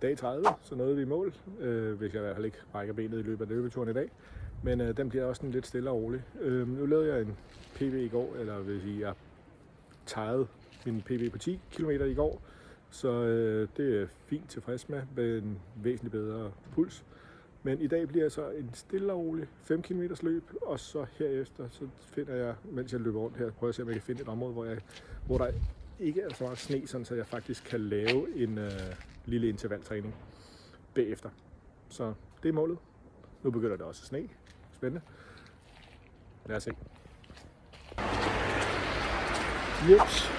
dag 30, så nåede vi i mål, hvis jeg i hvert fald ikke brækker benet i løbet af løbeturen i dag. Men den bliver også en lidt stille og rolig. Nu lavede jeg en PB i går, eller vil sige, jeg tegede min PB på 10 km i går, så det er fint tilfreds med en væsentligt bedre puls. Men i dag bliver så en stille og rolig 5 km løb, og så herefter så finder jeg, mens jeg løber rundt her, prøver at se, om jeg kan finde et område, hvor der ikke er så meget sne, sådan, så jeg faktisk kan lave en lille intervaltræning bagefter. Så det er målet. Nu begynder det også at sne. Spændende. Lad os se. Jeps.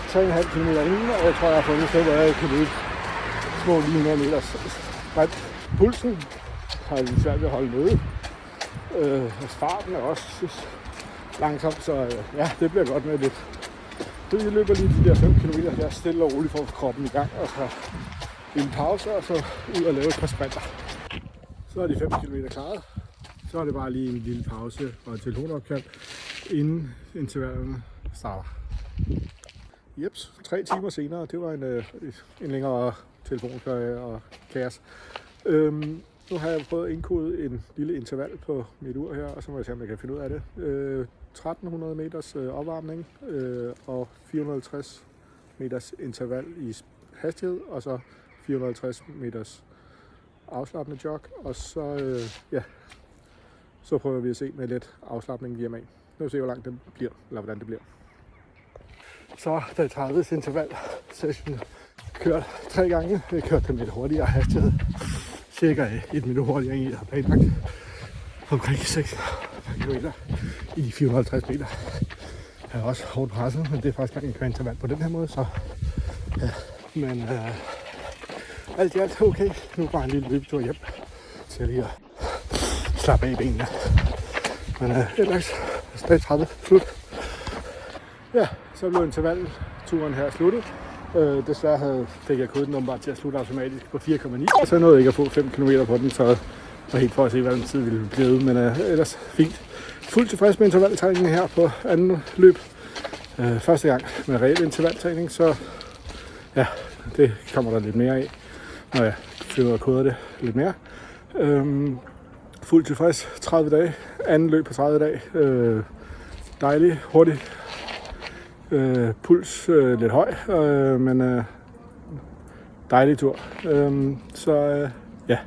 3,5 km inden, og jeg tror, jeg har fundet et sted, hvor jeg kan løbe små 900 meter sprint. Pulsen har lidt svært ved at holde nede. Farten er også langsomt, så ja, det bliver godt med lidt. Så jeg løber lige de der 5 km her stille og roligt for at få kroppen i gang, og så en pause, og så ud og lave et par sprinter. Så er de 5 km klaret. Så er det bare lige en lille pause og et telefonopkald, inden intervallerne starter. Jeps, 3 timer senere, det var en længere telefonkøje og kaos. Nu har jeg prøvet at indkode en lille interval på mit ur her, og så må jeg se, om jeg kan finde ud af det. 1300 meters opvarmning og 450 meters interval i hastighed, og så 450 meters afslappende jog, og så, så prøver vi at se med lidt afslapning via mag. Nu vil vi se, hvor langt det bliver, eller hvordan det bliver. Så da 30 interval session kørt 3 gange, jeg kørte dem lidt hurtigere hastighed, cirka 1 minut hurtigere end jeg har planlagt, omkring 6 km i de 450 meter. Jeg er også hårdt presset, men det er faktisk gang, jeg kører interval på den her måde, så ja, men alt i alt okay. Nu bare en lille løbetur hjem til lige at slappe af i benene. Men ellers dag 30 slut. Ja, så blev intervalturen her sluttet. Desværre fik jeg koden bare til at slutte automatisk på 4,9. Så nåede jeg ikke at få 5 km på den, så var helt for at se, hvad den tid ville blive. Men ellers fint. Fuldt tilfreds med intervaltræningen her på anden løb. Første gang med reel intervaltræning, så ja, det kommer der lidt mere af, når jeg finder ud af koder det lidt mere. Fuldt tilfreds 30 dage. Anden løb på 30 dage. Dejlig, hurtig. Puls lidt høj, men dejlig tur. Så ja,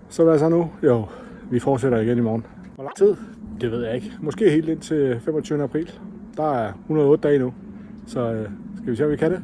så hvad så nu? Jo, vi fortsætter igen i morgen. Hvor lang tid? Det ved jeg ikke. Måske helt ind til 25. april. Der er 108 dage nu, så skal vi se, om vi kan det.